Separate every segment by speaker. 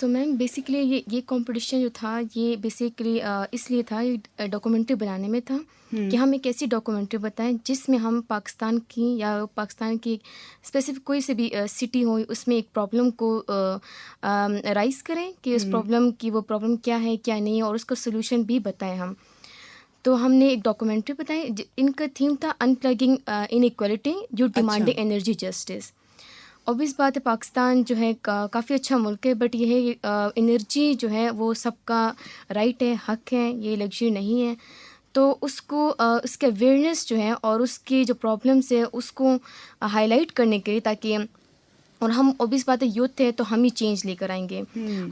Speaker 1: سو میم basically یہ competition جو تھا یہ بیسکلی اس لیے تھا ڈاکومنٹری بنانے میں تھا کہ ہم ایک ایسی ڈاکومنٹری بتائیں جس میں ہم پاکستان کی یا پاکستان کی اسپیسیفک کوئی سے بھی سٹی ہو اس میں ایک پرابلم کو رائز کریں کہ اس پرابلم کی وہ پرابلم کیا ہے کیا نہیں ہے اور اس کا سلوشن بھی بتائیں ہم. تو ہم نے ایک ڈاکومنٹری بتائی. ان کا تھیم تھا ان پلگنگ ان ایکویلٹی جو ڈیمانڈنگ انرجی جسٹس. اوبیس بات ہے پاکستان جو ہے کافی اچھا ملک ہے بٹ یہ ہے انرجی جو ہے وہ سب کا رائٹ ہے, حق ہے, یہ لگژری نہیں ہے. تو اس کو اس کے اویئرنیس جو ہے اور اس کی جو پرابلمس ہے اس کو ہائی لائٹ کرنے کے لیے تاکہ اور ہم اوبیس بات ہے یوتھ ہے تو ہم ہی چینج لے کر آئیں گے.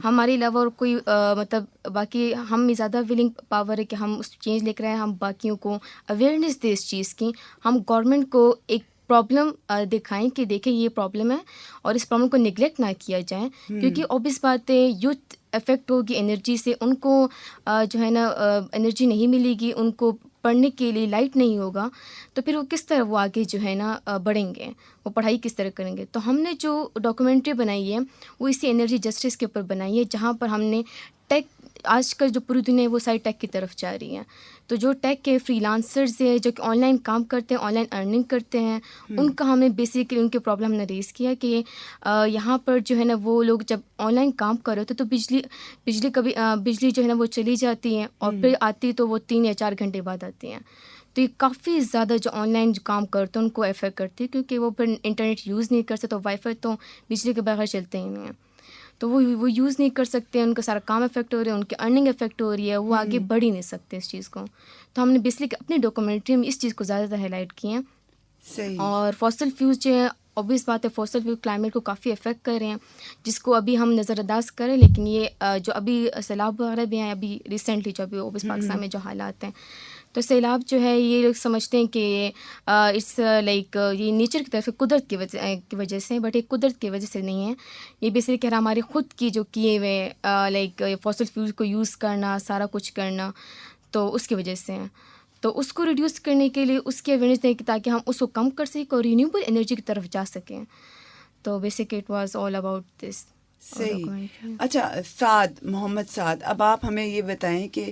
Speaker 1: ہمارے علاوہ اور کوئی مطلب باقی ہم میں زیادہ ولنگ پاور ہے کہ ہم اس چینج لے کر آئیں, ہم باقیوں کو اویئرنیس دیں اس چیز کی. ہم گورنمنٹ کو ایک پرابلم دکھائیں کہ دیکھیں یہ پرابلم ہے اور اس پرابلم کو نگلیکٹ نہ کیا جائے کیونکہ اوبیس بات ہے یوتھ افیکٹ ہوگی انرجی سے. ان کو جو ہے نا انرجی نہیں ملے گی, ان کو پڑھنے کے لیے لائٹ نہیں ہوگا تو پھر وہ کس طرح وہ آگے جو ہے نا بڑھیں گے, وہ پڑھائی کس طرح کریں گے. تو ہم نے جو ڈاکومنٹری بنائی ہے وہ اسی انرجی جسٹس کے اوپر بنائی ہے جہاں پر ہم نے ٹیک آج کل جو پوری دنیا ہے وہ ساری ٹیک کی طرف جا رہی ہیں. تو جو ٹیک کے فری لانسرز ہیں جو کہ آن لائن کام کرتے ہیں, آن لائن ارننگ کرتے ہیں, ان کا ہم نے بیسیکلی ان کے پرابلم ہم نے ریز کیا کہ یہاں پر جو ہے نا وہ لوگ جب آن لائن کام کر رہے ہوتے تو بجلی جو ہے نا وہ چلی جاتی ہیں اور پھر آتی تو وہ 3 یا 4 گھنٹے بعد آتی ہیں. تو یہ کافی زیادہ جو آن لائن جو کام کرتے ہیں ان کو افیکٹ کرتی ہے کیونکہ وہ پھر انٹرنیٹ یوز نہیں کر سکتے. تو وائی فائی تو بجلی کے بغیر چلتے ہی نہیں ہیں تو وہ یوز نہیں کر سکتے, ان کا سارا کام افیکٹ ہو رہا ہے, ان کی ارننگ افیکٹ ہو رہی ہے, وہ آگے بڑھ ہی نہیں سکتے اس چیز کو. تو ہم نے بیسکلی اپنی ڈاکومنٹری میں اس چیز کو زیادہ ہائی لائٹ کیے ہیں. اور فوسل فیوز جو ہے اوبیس بات ہے فوسل فیوز کلائمیٹ کو کافی افیکٹ کر رہے ہیں جس کو ابھی ہم نظر انداز کریں, لیکن یہ جو ابھی سیلاب وغیرہ بھی ہیں ابھی ریسنٹلی جو ابھی اوبیس پاکستان میں جو حالات ہیں تو سیلاب جو ہے یہ لوگ سمجھتے ہیں کہ اٹس لائک یہ نیچر کی طرف سے قدرت کی وجہ سے, بٹ یہ قدرت کی وجہ سے نہیں ہے. یہ بیسکلی کہہ رہا ہمارے خود کی جو کیے ہوئے لائک فوسل فیول کو یوز کرنا, سارا کچھ کرنا, تو اس کی وجہ سے ہیں. تو اس کو ریڈیوس کرنے کے لیے اس کی اویئرنیس دیں تاکہ ہم اس کو کم کر سکیں اور رینیوبل انرجی کی طرف جا سکیں. تو basically it was all about this.
Speaker 2: صحیح. اچھا محمد سعد, اب آپ ہمیں یہ بتائیں کہ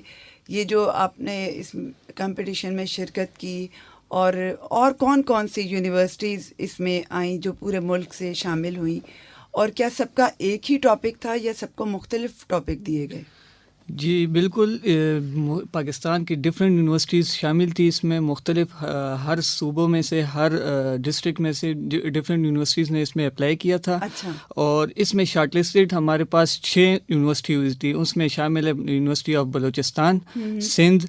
Speaker 2: یہ جو آپ نے اس کمپٹیشن میں شرکت کی اور کون کون سی یونیورسٹیز اس میں آئیں جو پورے ملک سے شامل ہوئیں, اور کیا سب کا ایک ہی ٹاپک تھا یا سب کو مختلف ٹاپک دیے گئے؟
Speaker 3: جی بالکل, پاکستان کی ڈفرینٹ یونیورسٹیز شامل تھی اس میں. مختلف ہر صوبوں میں سے, ہر ڈسٹرکٹ میں سے ڈفرینٹ یونیورسٹیز نے اس میں اپلائی کیا تھا.
Speaker 2: اچھا. اور
Speaker 3: اس میں شارٹ لسٹڈ ہمارے پاس 6 یونیورسٹیز تھی. اس میں شامل ہے university of Balochistan, Sindh,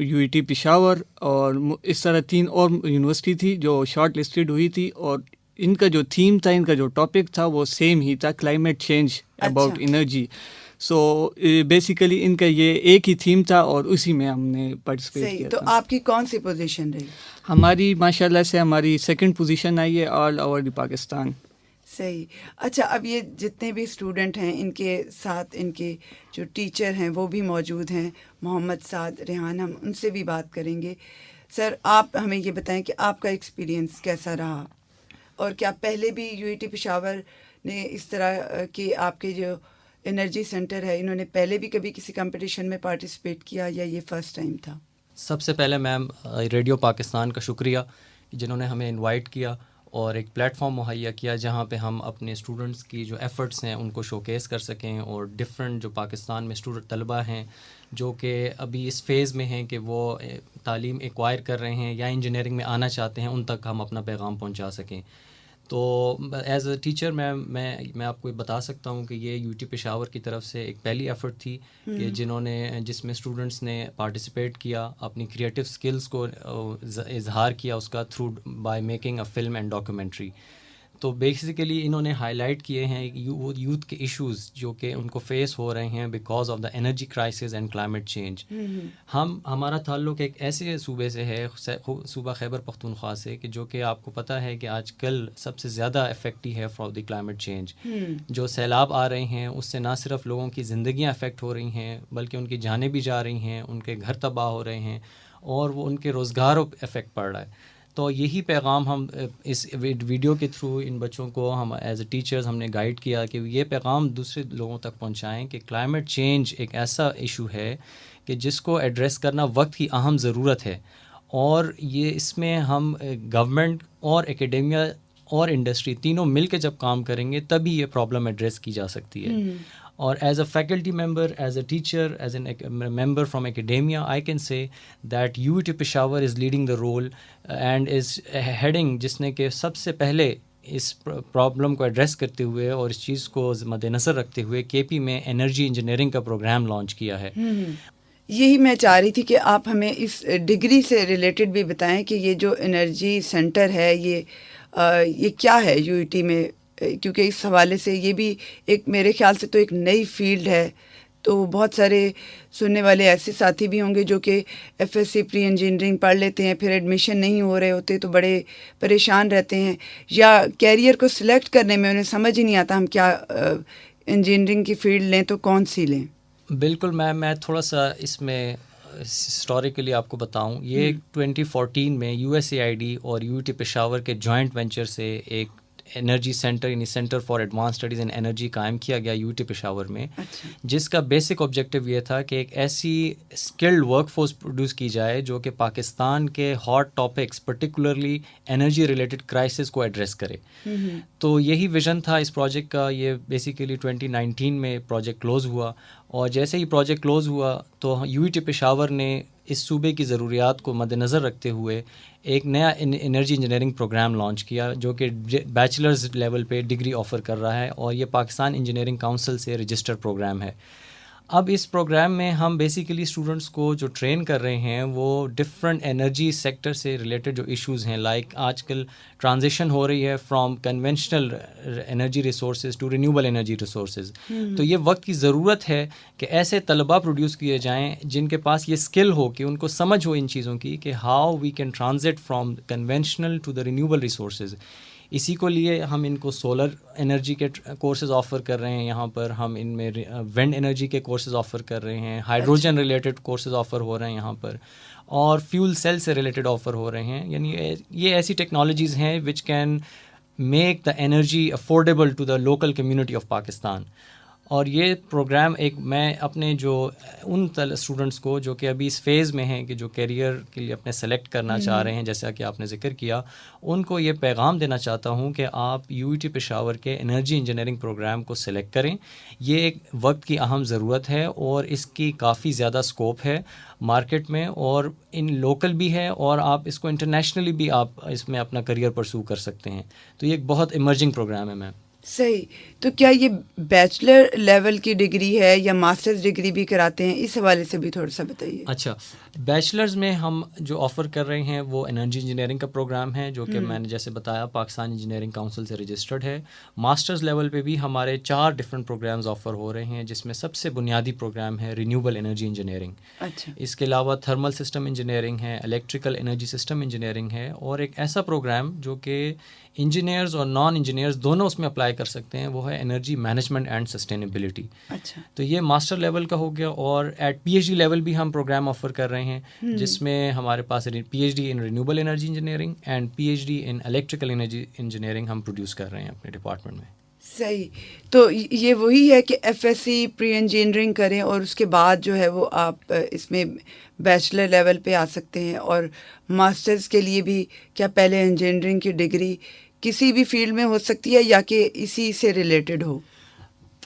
Speaker 3: UET Peshawar, اور اس طرح 3 اور یونیورسٹی تھی جو شارٹ لسٹڈ ہوئی تھی. اور ان کا جو تھیم تھا, ان کا جو ٹاپک تھا وہ سیم ہی تھا, climate change about energy. So basically ان کا یہ ایک ہی تھیم تھا اور اسی میں ہم نے پارٹیسپیٹ کیا.
Speaker 2: تو آپ کی کون سی پوزیشن رہی؟
Speaker 3: ہماری ماشاءاللہ سے ہماری 2nd پوزیشن آئی ہے آل اوور دی پاکستان.
Speaker 2: صحیح. اچھا, اب یہ جتنے بھی اسٹوڈنٹ ہیں ان کے ساتھ ان کے جو ٹیچر ہیں وہ بھی موجود ہیں, محمد سعد, ریحان, ہم ان سے بھی بات کریں گے. سر, آپ ہمیں یہ بتائیں کہ آپ کا ایکسپیرینس کیسا رہا, اور کیا پہلے بھی UET پشاور نے اس طرح کہ آپ کے جو انرجی سینٹر ہے انہوں نے پہلے بھی کبھی کسی کمپٹیشن میں پارٹیسپیٹ کیا یا یہ فرسٹ ٹائم تھا؟
Speaker 4: سب سے پہلے میم ریڈیو پاکستان کا شکریہ جنہوں نے ہمیں انوائٹ کیا اور ایک پلیٹ فارم مہیا کیا جہاں پہ ہم اپنے اسٹوڈنٹس کی جو ایفرٹس ہیں ان کو شوکیس کر سکیں, اور ڈفرینٹ جو پاکستان میں اسٹوڈنٹ طلبہ ہیں جو کہ ابھی اس فیز میں ہیں کہ وہ تعلیم ایکوائر کر رہے ہیں یا انجینئرنگ میں آنا چاہتے ہیں, ان تک ہم اپنا پیغام پہنچا سکیں. تو ایز اے ٹیچر میں آپ کو بتا سکتا ہوں کہ یہ UT پشاور کی طرف سے ایک پہلی ایفرٹ تھی کہ جس میں اسٹوڈنٹس نے پارٹیسپیٹ کیا, اپنی کریٹیو سکلز کو اظہار کیا اس کا through by making a film and documentary. تو بیسیکلی انہوں نے ہائی لائٹ کیے ہیں یوتھ کے ایشوز جو کہ ان کو فیس ہو رہے ہیں because of the energy crisis and climate change. ہمارا تعلق ایک ایسے صوبے سے ہے, صوبہ خیبر پختونخوا سے, کہ جو کہ آپ کو پتہ ہے کہ آج کل سب سے زیادہ افیکٹ ہی ہے فرام دی کلائمیٹ چینج. جو سیلاب آ رہے ہیں اس سے نہ صرف لوگوں کی زندگیاں افیکٹ ہو رہی ہیں بلکہ ان کی جانیں بھی جا رہی ہیں, ان کے گھر تباہ ہو رہے ہیں, اور وہ ان کے روزگار افیکٹ پڑ رہا ہے. تو یہی پیغام ہم اس ویڈیو کے تھرو ان بچوں کو ہم ایز اے ٹیچرز ہم نے گائیڈ کیا کہ یہ پیغام دوسرے لوگوں تک پہنچائیں کہ کلائمیٹ چینج ایک ایسا ایشو ہے کہ جس کو ایڈریس کرنا وقت کی اہم ضرورت ہے، اور یہ اس میں ہم گورنمنٹ اور ایکیڈیمیا اور انڈسٹری تینوں مل کے جب کام کریں گے تبھی یہ پرابلم ایڈریس کی جا سکتی ہے. اور as a faculty member, as a teacher, as an member from academia, I can say that UET Peshawar is leading the role and is heading, جس نے کہ سب سے پہلے اس پرابلم کو ایڈریس کرتے ہوئے اور اس چیز کو مد نظر رکھتے ہوئے KP میں انرجی انجینئرنگ کا پروگرام لانچ کیا ہے.
Speaker 2: یہی میں چاہ رہی تھی کہ آپ ہمیں اس ڈگری سے ریلیٹڈ بھی بتائیں کہ یہ جو انرجی سینٹر ہے یہ کیا ہے UET میں، کیونکہ اس حوالے سے یہ بھی ایک میرے خیال سے تو ایک نئی فیلڈ ہے. تو بہت سارے سننے والے ایسے ساتھی بھی ہوں گے جو کہ FSc پری انجینئرنگ پڑھ لیتے ہیں، پھر ایڈمیشن نہیں ہو رہے ہوتے تو بڑے پریشان رہتے ہیں، یا کیریئر کو سلیکٹ کرنے میں انہیں سمجھ ہی نہیں آتا ہم کیا انجینئرنگ کی فیلڈ لیں تو کون سی لیں.
Speaker 4: بالکل میم، میں تھوڑا سا اس میں ہسٹوریکلی آپ کو بتاؤں. یہ 2014 میں USAID اور UET پشاور کے جوائنٹ وینچر سے ایک انرجی سینٹر یعنی centre for advance studies in energy قائم کیا گیا UET پشاور میں، جس کا بیسک آبجیکٹیو یہ تھا کہ ایک ایسی اسکلڈ ورک فورس پروڈیوس کی جائے جو کہ پاکستان کے hot topics particularly energy related crisis کو ایڈریس کرے. تو یہی ویژن تھا اس پروجیکٹ کا. یہ بیسیکلی 2019 میں پروجیکٹ کلوز ہوا، اور جیسے ہی پروجیکٹ کلوز ہوا تو UET پشاور نے اس صوبے کی ضروریات کو مد نظر رکھتے ہوئے ایک نیا انرجی انجینئرنگ پروگرام لانچ کیا جو کہ بیچلرز لیول پہ ڈگری آفر کر رہا ہے، اور یہ پاکستان انجینئرنگ کونسل سے رجسٹر پروگرام ہے. اب اس پروگرام میں ہم بیسیکلی اسٹوڈنٹس کو جو ٹرین کر رہے ہیں وہ ڈفرینٹ انرجی سیکٹر سے ریلیٹڈ جو ایشوز ہیں، لائک آج کل ٹرانزیشن ہو رہی ہے from conventional energy resources to renewable energy resources. تو یہ وقت کی ضرورت ہے کہ ایسے طلباء پروڈیوس کیے جائیں جن کے پاس یہ اسکل ہو کہ ان کو سمجھ ہو ان چیزوں کی کہ how we can transit from conventional to the renewable resources. اسی کو لیے ہم ان کو سولر انرجی کے کورسز آفر کر رہے ہیں، یہاں پر ہم ان میں ونڈ انرجی کے کورسز آفر کر رہے ہیں، ہائیڈروجن ریلیٹڈ کورسز آفر ہو رہے ہیں یہاں پر، اور فیول سیل سے ریلیٹڈ آفر ہو رہے ہیں. یعنی یہ ایسی ٹیکنالوجیز ہیں which can make the energy affordable to the local community of Pakistan. اور یہ پروگرام میں اپنے جو ان اسٹوڈنٹس کو جو کہ ابھی اس فیز میں ہیں کہ جو کیریئر کے لیے اپنے سلیکٹ کرنا چاہ رہے ہیں، جیسا کہ آپ نے ذکر کیا، ان کو یہ پیغام دینا چاہتا ہوں کہ آپ UET پشاور کے انرجی انجینئرنگ پروگرام کو سلیکٹ کریں. یہ ایک وقت کی اہم ضرورت ہے اور اس کی کافی زیادہ اسکوپ ہے مارکیٹ میں، اور ان لوکل بھی ہے، اور آپ اس کو انٹرنیشنلی بھی آپ اس میں اپنا کریئر پرسو کر سکتے ہیں. تو یہ ایک بہت ایمرجنگ پروگرام ہے میم.
Speaker 2: صحیح. تو کیا یہ بیچلر لیول کی ڈگری ہے یا ماسٹرز ڈگری بھی کراتے ہیں؟ اس حوالے سے بھی تھوڑا سا بتائیے.
Speaker 4: اچھا، بیچلرز میں ہم جو آفر کر رہے ہیں وہ انرجی انجینئرنگ کا پروگرام ہے جو کہ میں نے جیسے بتایا پاکستان انجینئرنگ کونسل سے رجسٹرڈ ہے. ماسٹرز لیول پہ بھی ہمارے 4 ڈفرینٹ پروگرامز آفر ہو رہے ہیں، جس میں سب سے بنیادی پروگرام ہے رینیوبل انرجی انجینئرنگ.
Speaker 2: اچھا.
Speaker 4: اس کے علاوہ تھرمل سسٹم انجینئرنگ ہے، الیکٹریکل انرجی سسٹم انجینئرنگ ہے، اور ایک ایسا پروگرام جو کہ انجینئرز اور نان انجینئرز دونوں اس میں اپلائی کر سکتے ہیں، وہ ہے انرجی مینجمنٹ اینڈ سسٹینیبلٹی.
Speaker 2: اچھا.
Speaker 4: تو یہ ماسٹر لیول کا ہو گیا. اور ایٹ PhD لیول بھی ہم پروگرام آفر کر رہے ہیں، جس میں ہمارے پاس PhD in renewable energy engineering and PhD in electrical energy engineering ہم پروڈیوس کر رہے ہیں اپنے ڈپارٹمنٹ میں.
Speaker 2: صحیح. تو یہ وہی ہے کہ FSc پری انجینئرنگ کریں اور اس کے بعد جو ہے وہ آپ اس میں بیچلر لیول پہ آ سکتے ہیں، اور ماسٹرز کے لیے بھی کیا پہلے انجینئرنگ کی ڈگری کسی بھی فیلڈ میں ہو سکتی ہے یا کہ اسی سے ریلیٹڈ ہو؟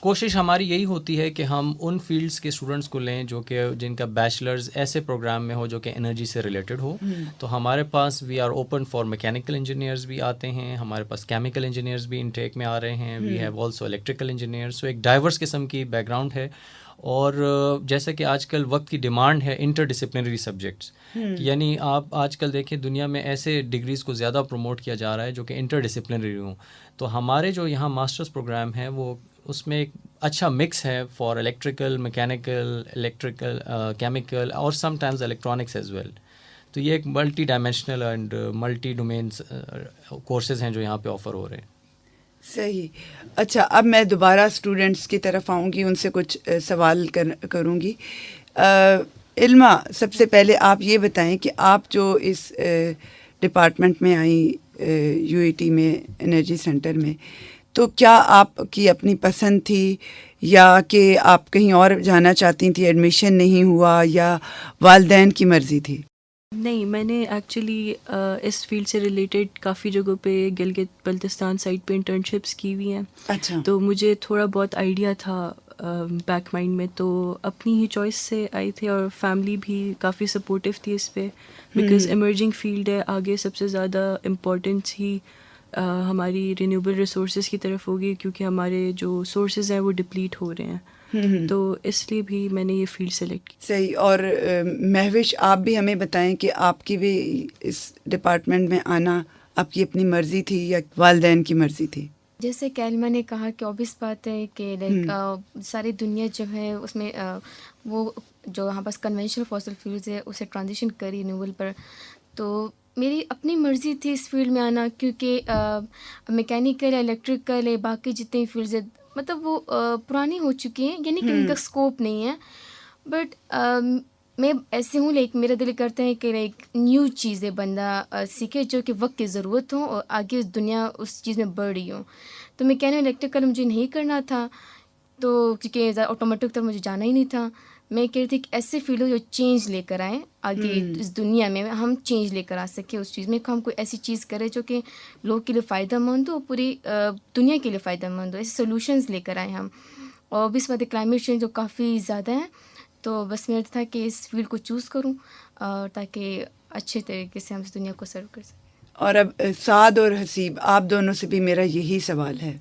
Speaker 4: کوشش ہماری یہی ہوتی ہے کہ ہم ان فیلڈس کے اسٹوڈنٹس کو لیں جو کہ جن کا بیچلرز ایسے پروگرام میں ہو جو کہ انرجی سے ریلیٹڈ ہو. تو ہمارے پاس we are open for mechanical engineers بھی آتے ہیں، ہمارے پاس کیمیکل انجینئرز بھی انٹیک میں آ رہے ہیں، we have also electrical engineers. So ایک ڈائیورس قسم کی بیک گراؤنڈ ہے. اور جیسے کہ آج کل وقت کی ڈیمانڈ ہے انٹر ڈسپلنری سبجیکٹس، یعنی آپ آج کل دیکھیں دنیا میں ایسے ڈگریز کو زیادہ پروموٹ کیا جا رہا ہے جو کہ انٹر ڈسپلنری ہوں. تو ہمارے جو یہاں ماسٹرز پروگرام ہے وہ اس میں ایک اچھا مکس ہے فار الیکٹریکل، میکینیکل، کیمیکل اور sometimes electronics as well. تو یہ ایک multi dimensional and multi domains courses ہیں جو یہاں پہ آفر ہو رہے ہیں.
Speaker 2: صحیح. اچھا، اب میں دوبارہ اسٹوڈنٹس کی طرف آؤں گی، ان سے کچھ سوال کروں گی. علما، سب سے پہلے آپ یہ بتائیں کہ آپ جو اس ڈپارٹمنٹ میں آئیں UET میں انرجی سینٹر میں، تو کیا آپ کی اپنی پسند تھی یا کہ آپ کہیں اور جانا چاہتی تھیں، ایڈمیشن نہیں ہوا، یا والدین کی مرضی تھی؟
Speaker 5: نہیں، میں نے ایکچولی اس فیلڈ سے ریلیٹڈ کافی جگہوں پہ گلگت بلتستان سائٹ پہ انٹرنشپس کی ہوئی ہیں،
Speaker 2: اچھا،
Speaker 5: تو مجھے تھوڑا بہت آئیڈیا تھا بیک مائنڈ میں، تو اپنی ہی چوائس سے آئی تھے، اور فیملی بھی کافی سپورٹیو تھی اس پہ، بیکاز ایمرجنگ فیلڈ ہے، آگے سب سے زیادہ امپورٹنس ہی ہماری رینیوبل ریسورسز کی طرف ہوگی، کیونکہ ہمارے جو سورسز ہیں وہ ڈپلیٹ ہو رہے ہیں، تو اس لیے بھی میں نے یہ فیلڈ سلیکٹ کی۔
Speaker 2: صحیح۔ اور مہوش، آپ بھی ہمیں بتائیں کہ آپ کی بھی اس ڈپارٹمنٹ میں آنا آپ کی اپنی مرضی تھی یا والدین کی مرضی تھی؟
Speaker 1: جیسے کیلما نے کہا کہ obvious بات ہے کہ لائک ساری دنیا جو ہے اس میں وہ جو ہمارے پاس کنونشنل فاسل فیولز ہے اسے ٹرانزیشن کری رینیوبل پر، تو میری اپنی مرضی تھی اس فیلڈ میں آنا، کیونکہ میکینیکل، الیکٹریکل ہے، باقی جتنے فیلڈز ہیں مطلب وہ پرانی ہو چکی ہیں، یعنی کہ ان کا اسکوپ نہیں ہے، بٹ میں ایسے ہوں لائک میرا دل کرتا ہے کہ لائک نیو چیزیں بندہ سیکھے جو کہ وقت کی ضرورت ہو اور آگے اس دنیا اس چیز میں بڑھ رہی ہوں۔ تو میں کہنا الیکٹریکل مجھے نہیں کرنا تھا، تو کیونکہ آٹومیٹک تک مجھے جانا ہی نہیں تھا، میں کہہ رہی تھی کہ ایسے فیلڈ ہو جو چینج لے کر آئیں آگے اس دنیا میں، ہم چینج لے کر آ سکیں اس چیز میں، ہم کوئی ایسی چیز کریں جو کہ لوگوں کے لیے فائدہ مند ہو، پوری دنیا کے لیے فائدہ مند ہو، ایسے سولوشنز لے کر آئیں ہم۔ اور بھی اس بات کلائمیٹ چینج جو کافی زیادہ ہے، تو بس میرا تھا کہ اس فیلڈ کو چوز کروں اور تاکہ اچھے طریقے سے ہم اس دنیا کو سرو کر سکیں۔
Speaker 2: اور اب سعد اور حسیب، آپ دونوں سے بھی میرا یہی سوال ہے۔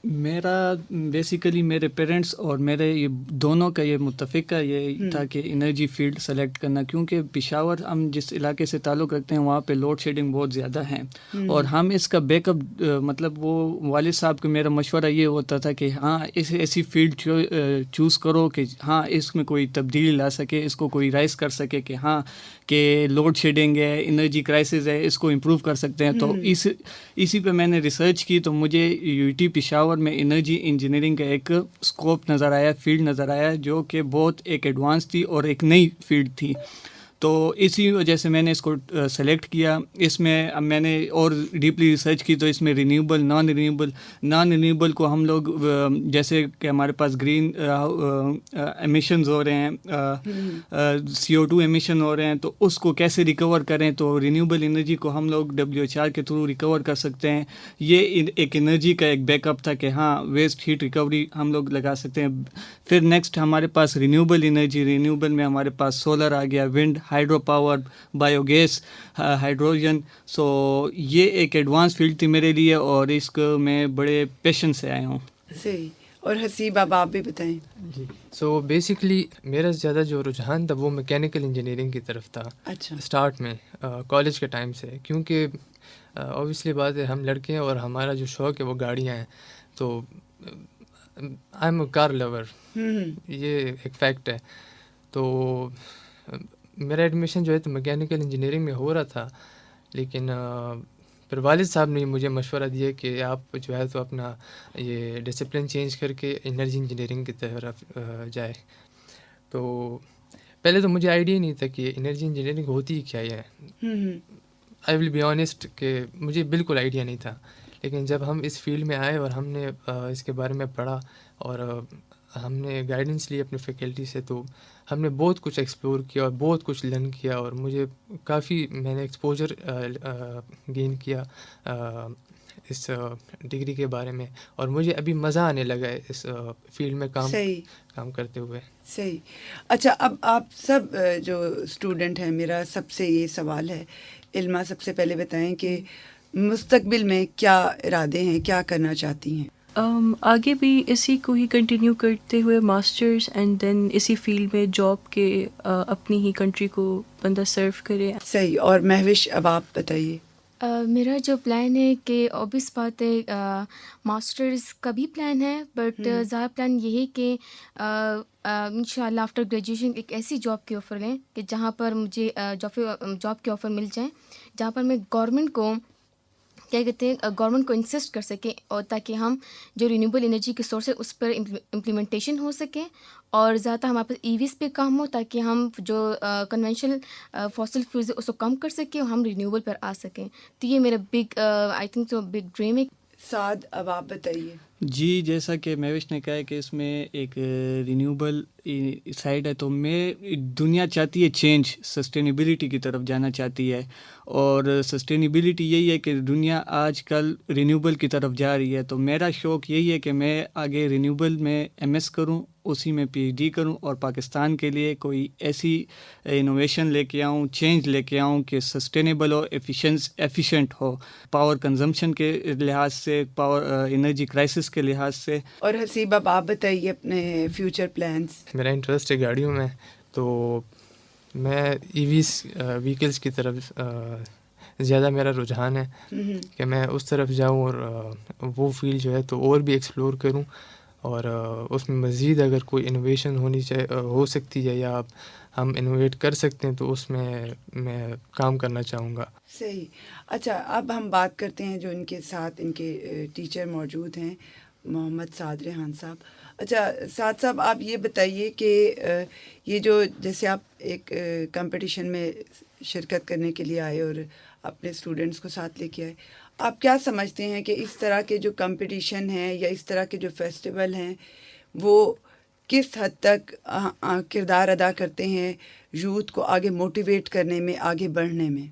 Speaker 3: میرا بیسیکلی میرے پیرنٹس اور میرے یہ دونوں کا یہ متفقہ یہ تھا کہ انرجی فیلڈ سلیکٹ کرنا، کیونکہ پشاور ہم جس علاقے سے تعلق رکھتے ہیں وہاں پہ لوڈ شیڈنگ بہت زیادہ ہیں، اور ہم اس کا بیک اپ مطلب وہ والد صاحب کا میرا مشورہ یہ ہوتا تھا کہ ہاں ایسی فیلڈ چوز کرو کہ ہاں اس میں کوئی تبدیلی لا سکے، اس کو کوئی رائز کر سکے کہ ہاں کہ لوڈ شیڈنگ ہے، انرجی کرائسس ہے، اس کو امپروو کر سکتے ہیں۔ تو اسی پہ میں نے ریسرچ کی، تو مجھے UT پشاور میں انرجی انجینئرنگ کا ایک اسکوپ نظر آیا، فیلڈ نظر آیا، جو کہ بہت ایک ایڈوانس تھی اور ایک نئی فیلڈ تھی، تو اسی وجہ سے میں نے اس کو سلیکٹ کیا۔ اس میں اب میں نے اور ڈیپلی ریسرچ کی، تو اس میں رینیوبل، نان رینیوبل کو ہم لوگ جیسے کہ ہمارے پاس گرین ایمیشنز ہو رہے ہیں، CO2 ایمیشن ہو رہے ہیں، تو اس کو کیسے ریکور کریں، تو رینیوبل انرجی کو ہم لوگ WHR کے تھرو ریکور کر سکتے ہیں۔ یہ ایک انرجی کا ایک بیک اپ تھا کہ ہاں ویسٹ ہیٹ ریکوری ہم لوگ لگا سکتے ہیں۔ پھر نیکسٹ ہمارے پاس رینیوبل انرجی، رینیوبل میں ہمارے پاس سولر آ گیا، wind, hydro power, bio gas, hydrogen. So یہ ایک ایڈوانس فیلڈ تھی میرے لیے، اور اس کو میں بڑے پیشن سے آیا ہوں۔
Speaker 2: صحیح۔ اور حسیب، اب آپ بھی بتائیں۔
Speaker 6: جی، سو بیسکلی میرا زیادہ جو رجحان تھا وہ میکینیکل انجینئرنگ کی طرف تھا
Speaker 2: اچھا،
Speaker 6: اسٹارٹ میں، کالج کے ٹائم سے، کیونکہ اوبیسلی بات ہے ہم لڑکے ہیں اور ہمارا جو شوق ہے وہ گاڑیاں ہیں، تو I am a car lower, یہ ایک فیکٹ ہے۔ تو میرا ایڈمیشن جو ہے تو میکینیکل انجینئرنگ میں ہو رہا تھا، لیکن پھر والد صاحب نے مجھے مشورہ دیا کہ آپ جو ہے تو اپنا یہ ڈسپلن چینج کر کے انرجی انجینئرنگ کی طرف جائے۔ تو پہلے تو مجھے آئیڈیا نہیں تھا کہ انرجی انجینئرنگ ہوتی کیا ہے، آئی ول بی آنیسٹ کہ مجھے بالکل آئیڈیا نہیں تھا، لیکن جب ہم اس فیلڈ میں آئے اور ہم نے اس کے بارے میں پڑھا اور ہم نے گائیڈنس لی اپنے فیکلٹی سے، تو ہم نے بہت کچھ ایکسپلور کیا اور بہت کچھ لرن کیا، اور مجھے کافی میں نے ایکسپوجر گین کیا اس ڈگری کے بارے میں، اور مجھے ابھی مزہ آنے لگا ہے اس فیلڈ میں کام کرتے ہوئے۔
Speaker 2: صحیح۔ اچھا، اب آپ سب جو اسٹوڈنٹ ہیں، میرا سب سے یہ سوال ہے، علما سب سے پہلے بتائیں کہ مستقبل میں کیا ارادے ہیں، کیا کرنا چاہتی ہیں؟
Speaker 5: آگے بھی اسی کو ہی کنٹینیو کرتے ہوئے ماسٹرز، اینڈ دین اسی فیلڈ میں جاب کے اپنی ہی کنٹری کو بندہ سرو کرے۔
Speaker 2: صحیح۔ اور مہوش، اب آپ بتائیے۔
Speaker 1: میرا جو پلان ہے کہ obvious بات ہے ماسٹرز کا بھی پلان ہے، بٹ زیادہ پلان یہ ہے کہ انشاءاللہ آفٹر گریجویشن ایک ایسی جاب کی آفر لیں کہ جہاں پر مجھے جاب کی آفر مل جائیں، جہاں پر میں گورنمنٹ کو کیا کہتے ہیں گورنمنٹ کو انسسٹ کر سکیں اور تاکہ ہم جو رینیوبل انرجی کے سورس ہے اس پر امپلیمنٹیشن ہو سکیں اور زیادہ ہمارے پاس ای ویز پہ کام ہو تاکہ ہم جو کنونشنل فاسل فیولز ہے اس کو کم کر سکیں اور ہم رینیوبل پر آ سکیں. تو یہ میرا big I think so big dream ہے.
Speaker 2: سعد اب آپ بتائیے.
Speaker 3: جی جیسا کہ مہوش نے کہا ہے کہ اس میں ایک رینیوبل سائڈ ہے, تو میں دنیا چاہتی ہے چینج, سسٹینیبلٹی کی طرف جانا چاہتی ہے, اور سسٹینیبلٹی یہی ہے کہ دنیا آج کل رینیوبل کی طرف جا رہی ہے. تو میرا شوق یہی ہے کہ میں آگے رینیوبل میں ایم ایس کروں, اسی میں پی ایچ ڈی کروں اور پاکستان کے لیے کوئی ایسی انوویشن لے کے آؤں, چینج لے کے آؤں کہ سسٹینیبل ہو, ایفیشینٹ ہو, پاور کنزمپشن کے لحاظ سے, پاور انرجی کرائسس کے لحاظ سے.
Speaker 2: اور حسیب اب آپ بتائیے اپنے فیوچر پلانس.
Speaker 6: میرا انٹرسٹ ہے گاڑیوں میں, تو میں ای ویز ویکلس کی طرف زیادہ میرا رجحان ہے کہ میں اس طرف جاؤں اور وہ فیلڈ جو ہے تو اور بھی ایکسپلور کروں, اور اس میں مزید اگر کوئی انوویشن ہو سکتی ہے یا ہم انوویٹ کر سکتے ہیں تو اس میں کام کرنا چاہوں گا.
Speaker 2: صحیح. اچھا اب ہم بات کرتے ہیں جو ان کے ساتھ ان کے ٹیچر موجود ہیں, محمد سعد ریحان صاحب. اچھا سعد صاحب آپ یہ بتائیے کہ یہ جو جیسے آپ ایک کمپٹیشن میں شرکت کرنے کے لیے آئے اور اپنے اسٹوڈنٹس کو ساتھ لے کے آئے, آپ کیا سمجھتے ہیں کہ اس طرح کے جو کمپٹیشن ہیں یا اس طرح کے جو فیسٹیول ہیں وہ کس حد تک کردار ادا کرتے ہیں یوتھ کو آگے موٹیویٹ کرنے میں, آگے بڑھنے میں؟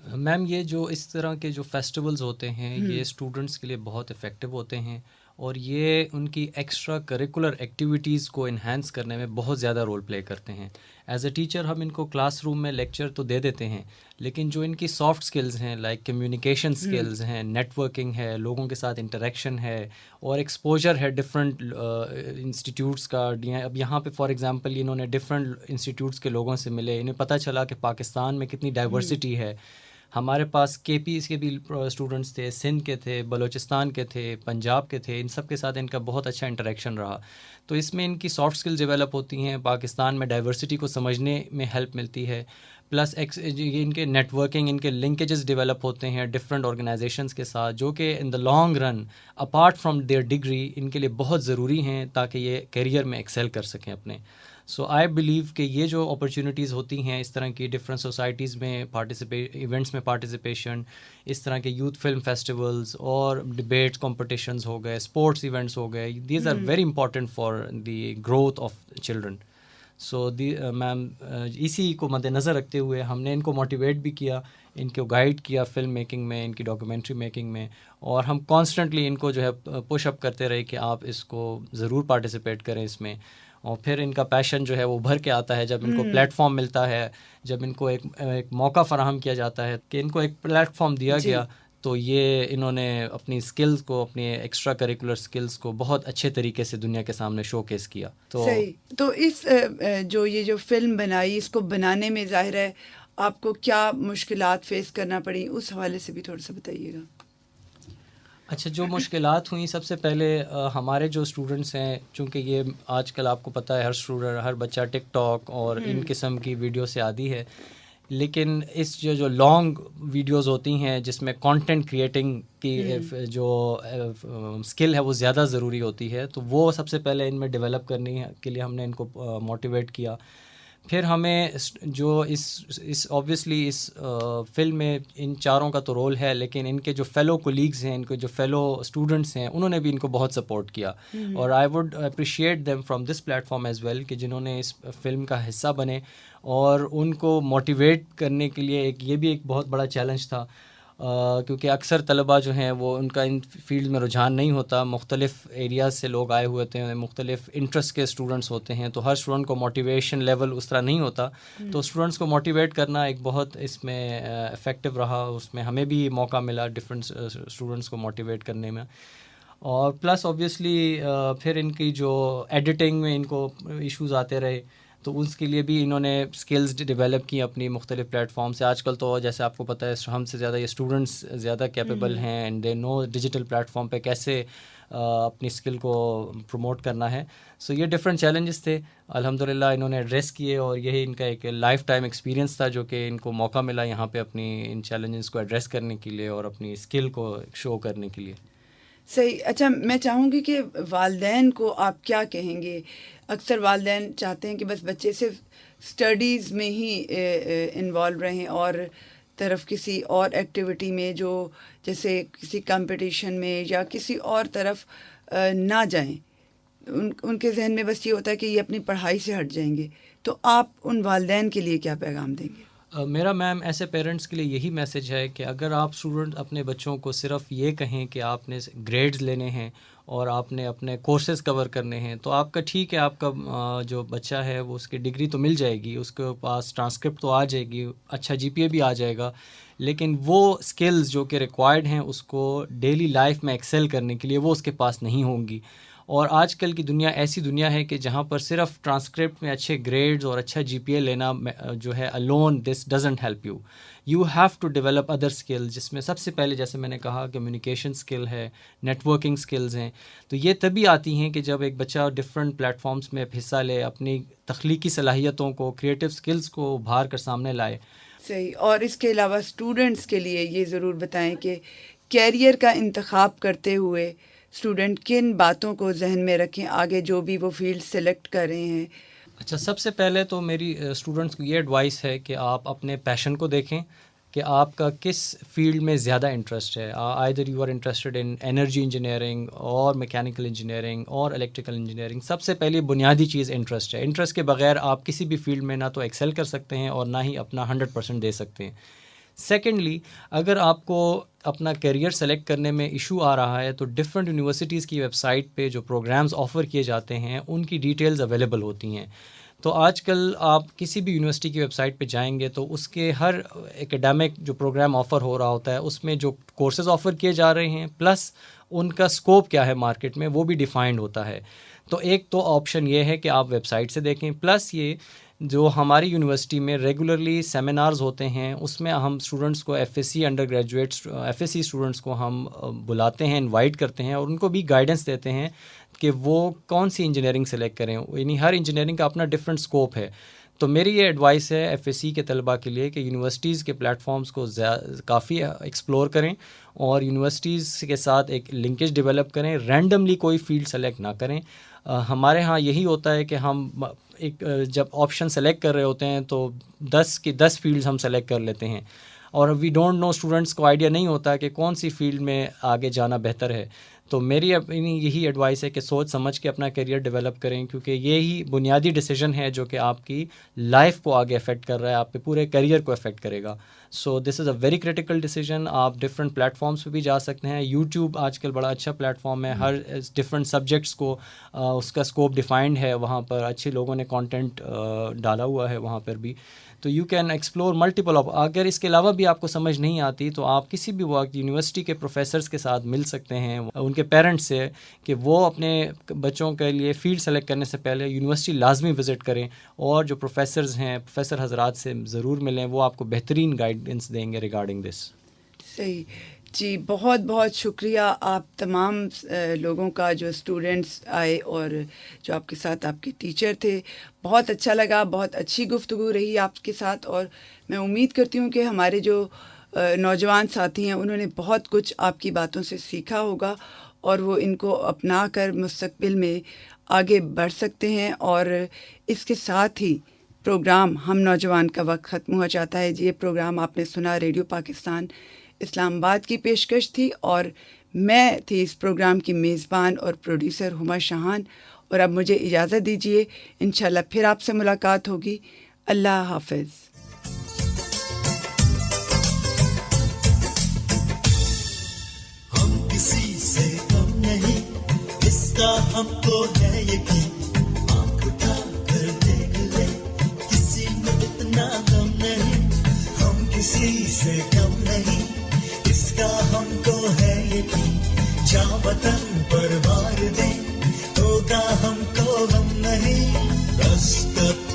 Speaker 4: میم یہ جو اس طرح کے جو فیسٹیولز ہوتے ہیں یہ اسٹوڈنٹس کے لیے بہت افیکٹو ہوتے ہیں, اور یہ ان کی ایکسٹرا کریکولر ایکٹیویٹیز کو انہینس کرنے میں بہت زیادہ رول پلے کرتے ہیں. ایز اے ٹیچر ہم ان کو کلاس روم میں لیکچر تو دے دیتے ہیں, لیکن جو ان کی سافٹ سکلز ہیں لائک کمیونیکیشن سکلز ہیں, نیٹ ورکنگ ہے, لوگوں کے ساتھ انٹریکشن ہے, اور ایکسپوجر ہے ڈفرینٹ انسٹیٹیوٹس کا. اب یہاں پہ فار ایگزامپل انہوں نے ڈفرینٹ انسٹیٹیوٹس کے لوگوں سے ملے, انہیں پتہ چلا کہ پاکستان میں کتنی ڈائیورسٹی ہے. ہمارے پاس کے پی کے بھی اسٹوڈنٹس تھے, سندھ کے تھے, بلوچستان کے تھے, پنجاب کے تھے, ان سب کے ساتھ ان کا بہت اچھا انٹریکشن رہا. تو اس میں ان کی سافٹ سکلز ڈیولپ ہوتی ہیں, پاکستان میں ڈائیورسٹی کو سمجھنے میں ہیلپ ملتی ہے, پلس ان کے نیٹ ورکنگ, ان کے لنکیجز ڈیولپ ہوتے ہیں ڈفرینٹ آرگنائزیشنس کے ساتھ, جو کہ in the long run apart from their degree ان کے لیے بہت ضروری ہیں تاکہ یہ کیریئر میں ایکسیل کر سکیں اپنے. سو آئی بلیو کہ یہ جو اپرچونیٹیز ہوتی ہیں اس طرح کی ڈفرینٹ سوسائٹیز میں ایونٹس میں پارٹیسپیشن, اس طرح کے یوتھ فلم فیسٹیولز اور ڈبیٹس کمپٹیشنز ہو گئے, اسپورٹس ایونٹس ہو گئے, these are very important for the growth of children. So ma'am اسی کو مد نظر رکھتے ہوئے ہم نے ان کو موٹیویٹ بھی کیا, ان کو گائیڈ کیا فلم میکنگ میں, ان کی ڈاکیومنٹری میکنگ میں, اور ہم کانسٹنٹلی ان کو جو ہے پش اپ کرتے رہے کہ آپ اس کو ضرور پارٹیسپیٹ کریں اس میں. اور پھر ان کا پیشن جو ہے وہ ابھر کے آتا ہے جب ان کو پلیٹ فارم ملتا ہے, جب ان کو ایک موقع فراہم کیا جاتا ہے کہ ان کو ایک پلیٹ فارم دیا گیا, تو یہ انہوں نے اپنی سکلز کو, اپنی ایکسٹرا کریکولر سکلز کو بہت اچھے طریقے سے دنیا کے سامنے شو کیس کیا. تو
Speaker 2: صحیح. تو اس جو فلم بنائی, اس کو بنانے میں ظاہر ہے آپ کو کیا مشکلات فیس کرنا پڑی, اس حوالے سے بھی تھوڑا سا بتائیے گا.
Speaker 4: اچھا, جو مشکلات ہوئیں سب سے پہلے ہمارے جو اسٹوڈنٹس ہیں, چونکہ یہ آج کل آپ کو پتہ ہے ہر بچہ ٹک ٹاک اور ان قسم کی ویڈیو سے عادی ہے, لیکن اس جو لانگ ویڈیوز ہوتی ہیں جس میں کانٹینٹ کریٹنگ کی جو اسکل ہے وہ زیادہ ضروری ہوتی ہے, تو وہ سب سے پہلے ان میں ڈیولپ کرنے کے لیے ہم نے ان کو موٹیویٹ کیا. پھر ہمیں جو اس اوبویسلی اس فلم میں ان چاروں کا تو رول ہے, لیکن ان کے جو فیلو کولیگز ہیں, ان کے جو فیلو اسٹوڈنٹس ہیں, انہوں نے بھی ان کو بہت سپورٹ کیا, اور I would appreciate them from this platform as well کہ جنہوں نے اس فلم کا حصہ بنے, اور ان کو موٹیویٹ کرنے کے لیے یہ بھی ایک بہت بڑا چیلنج تھا, کیونکہ اکثر طلباء جو ہیں وہ ان کا ان فیلڈ میں رجحان نہیں ہوتا, مختلف ایریاز سے لوگ آئے ہوئے ہیں, مختلف انٹرسٹ کے اسٹوڈنٹس ہوتے ہیں, تو ہر اسٹوڈنٹ کو موٹیویشن لیول اس طرح نہیں ہوتا, تو اسٹوڈنٹس کو موٹیویٹ کرنا ایک بہت اس میں افیکٹو رہا. اس میں ہمیں بھی موقع ملا ڈفرینٹ اسٹوڈنٹس کو موٹیویٹ کرنے میں. اور پلس اوبویسلی پھر ان کی جو ایڈیٹنگ میں ان کو ایشوز آتے رہے, تو اس کے لیے بھی انہوں نے اسکلز ڈیولپ کی اپنی مختلف پلیٹ فارم سے. آج کل تو جیسے آپ کو پتہ ہے ہم سے زیادہ یہ اسٹوڈنٹس زیادہ کیپیبل ہیں and they know digital platform پہ کیسے اپنی اسکل کو پروموٹ کرنا ہے. سو یہ ڈفرینٹ چیلنجز تھے, الحمدللہ انہوں نے ایڈریس کیے, اور یہی ان کا ایک لائف ٹائم ایکسپیرینس تھا جو کہ ان کو موقع ملا یہاں پہ اپنی ان چیلنجز کو ایڈریس کرنے کے لیے اور اپنی اسکل کو شو کرنے کے لیے.
Speaker 2: صحیح. اچھا, میں چاہوں گی کہ والدین کو آپ کیا کہیں گے؟ اکثر والدین چاہتے ہیں کہ بس بچے صرف اسٹڈیز میں ہی انوالو رہیں اور طرف کسی اور ایکٹیویٹی میں جو جیسے کسی کمپٹیشن میں یا کسی اور طرف نہ جائیں. ان کے ذہن میں بس یہ ہوتا ہے کہ یہ اپنی پڑھائی سے ہٹ جائیں گے. تو آپ ان والدین کے لیے کیا پیغام دیں گے؟
Speaker 4: میرا میم ایسے پیرنٹس کے لیے یہی میسج ہے کہ اگر آپ اسٹوڈنٹ اپنے بچوں کو صرف یہ کہیں کہ آپ نے گریڈز لینے ہیں اور آپ نے اپنے کورسز کور کرنے ہیں, تو آپ کا ٹھیک ہے, آپ کا جو بچہ ہے وہ اس کی ڈگری تو مل جائے گی, اس کے پاس ٹرانسکرپٹ تو آ جائے گی, اچھا جی پی اے بھی آ جائے گا, لیکن وہ اسکلز جو کہ ریکوائرڈ ہیں اس کو ڈیلی لائف میں ایکسل کرنے کے لیے وہ اس کے پاس نہیں ہوں گی. اور آج کل کی دنیا ایسی دنیا ہے کہ جہاں پر صرف ٹرانسکرپٹ میں اچھے گریڈز اور اچھا جی پی اے لینا جو ہے alone this doesn't help you. You have to develop other skills, جس میں سب سے پہلے جیسے میں نے کہا کمیونیکیشن اسکل ہے, نیٹ ورکنگ اسکلز ہیں. تو یہ تبھی آتی ہیں کہ جب ایک بچہ ڈفرینٹ پلیٹ فارمز میں حصہ لے, اپنی تخلیقی صلاحیتوں کو, کریٹو اسکلز کو ابھار کر سامنے لائے.
Speaker 2: صحیح. اور اس کے علاوہ اسٹوڈنٹس کے لیے یہ ضرور بتائیں کہ کیریئر کا انتخاب کرتے ہوئے اسٹوڈنٹ کن باتوں کو ذہن میں رکھیں آگے جو بھی وہ فیلڈ سلیکٹ کر رہے ہیں؟
Speaker 4: اچھا, سب سے پہلے تو میری اسٹوڈنٹس کو یہ ایڈوائس ہے کہ آپ اپنے پیشن کو دیکھیں کہ آپ کا کس فیلڈ میں زیادہ انٹرسٹ ہے. Either you are interested in energy engineering اور میکینیکل انجینئرنگ اور الیکٹریکل انجینئرنگ. سب سے پہلی بنیادی چیز انٹرسٹ ہے. انٹرسٹ کے بغیر آپ کسی بھی فیلڈ میں نہ تو ایکسل کر سکتے ہیں اور نہ ہی اپنا 100% دے سکتے ہیں. سیکنڈلی, اگر آپ کو اپنا کیریئر سلیکٹ کرنے میں ایشو آ رہا ہے تو ڈفرینٹ یونیورسٹیز کی ویب سائٹ پہ جو پروگرامز آفر کیے جاتے ہیں ان کی ڈیٹیلز اویلیبل ہوتی ہیں. تو آج کل آپ کسی بھی یونیورسٹی کی ویب سائٹ پہ جائیں گے تو اس کے ہر ایکیڈیمک جو پروگرام آفر ہو رہا ہوتا ہے اس میں جو کورسز آفر کیے جا رہے ہیں پلس ان کا اسکوپ کیا ہے مارکیٹ میں وہ بھی ڈیفائنڈ ہوتا ہے. تو ایک تو آپشن یہ ہے کہ آپ ویب سائٹ سے دیکھیں, پلس یہ جو ہماری یونیورسٹی میں ریگولرلی سیمینارز ہوتے ہیں اس میں ہم اسٹوڈنٹس کو F S C undergraduates F S C students کو ہم بلاتے ہیں, انوائٹ کرتے ہیں اور ان کو بھی گائیڈنس دیتے ہیں کہ وہ کون سی انجینئرنگ سلیکٹ کریں. یعنی ہر انجینئرنگ کا اپنا ڈفرینٹ اسکوپ ہے. تو میری یہ ایڈوائس ہے ایف ایس سی کے طلباء کے لیے کہ یونیورسٹیز کے پلیٹ فارمز کو کافی ایکسپلور کریں اور یونیورسٹیز کے ساتھ ایک لنکیج ڈیولپ کریں. رینڈملی کوئی فیلڈ سلیکٹ نہ کریں. ہمارے ہاں یہی ہوتا ہے کہ ہم ایک جب آپشن سلیکٹ کر رہے ہوتے ہیں تو 10 کی 10 فیلڈز ہم سلیکٹ کر لیتے ہیں اور وی ڈونٹ نو, اسٹوڈنٹس کو آئیڈیا نہیں ہوتا کہ کون سی فیلڈ میں آگے جانا بہتر ہے. تو میری یہی ایڈوائس ہے کہ سوچ سمجھ کے اپنا کیریئر ڈیولپ کریں کیونکہ یہی بنیادی ڈیسیجن ہے جو کہ آپ کی لائف کو آگے افیکٹ کر رہا ہے, آپ کے پورے کیریئر کو افیکٹ کرے گا. سو دس از اے ویری کریٹیکل ڈیسیجن. آپ ڈفرینٹ پلیٹ فارمس پہ بھی جا سکتے ہیں. یوٹیوب آج کل بڑا اچھا پلیٹ فارم ہے, ہر ڈفرینٹ سبجیکٹس کو اس کا اسکوپ ڈیفائنڈ ہے, وہاں پر اچھے لوگوں نے کانٹینٹ ڈالا ہوا ہے وہاں پر بھی. تو یو کین ایکسپلور ملٹیپل. اگر اس کے علاوہ بھی آپ کو سمجھ نہیں آتی تو آپ کسی بھی وقت یونیورسٹی کے پروفیسرز کے ساتھ مل سکتے ہیں, ان کے پیرنٹس سے, کہ وہ اپنے بچوں کے لیے فیلڈ سلیکٹ کرنے سے پہلے یونیورسٹی لازمی وزٹ کریں اور جو پروفیسرز ہیں پروفیسر حضرات سے ضرور ملیں, وہ آپ کو بہترین گائیڈنس دیں گے ریگارڈنگ دس.
Speaker 2: صحیح جی, بہت بہت شکریہ آپ تمام لوگوں کا جو اسٹوڈنٹس آئے اور جو آپ کے ساتھ آپ کے ٹیچر تھے. بہت اچھا لگا, بہت اچھی گفتگو رہی آپ کے ساتھ اور میں امید کرتی ہوں کہ ہمارے جو نوجوان ساتھی ہیں انہوں نے بہت کچھ آپ کی باتوں سے سیکھا ہوگا اور وہ ان کو اپنا کر مستقبل میں آگے بڑھ سکتے ہیں. اور اس کے ساتھ ہی پروگرام ہم نوجوان کا وقت ختم ہو جاتا ہے. یہ پروگرام آپ نے سنا ریڈیو پاکستان اسلام آباد کی پیشکش تھی اور میں تھی اس پروگرام کی میزبان اور پروڈیوسر ہما شاہان. اور اب مجھے اجازت دیجیے, انشاءاللہ پھر آپ سے ملاقات ہوگی. اللہ حافظ.
Speaker 7: ہم کسی سے کم نہیں, اس کا ہم کو ہے یقین, آنکھ اٹھا کر دیکھ لے, کسی میں اتنا غم نہیں. ہم کسی سے کم نہیں, اس کا ہم کو ہے یقین, جا وطن پر وار دیں, ہوگا ہم کو غم نہیں. دستخط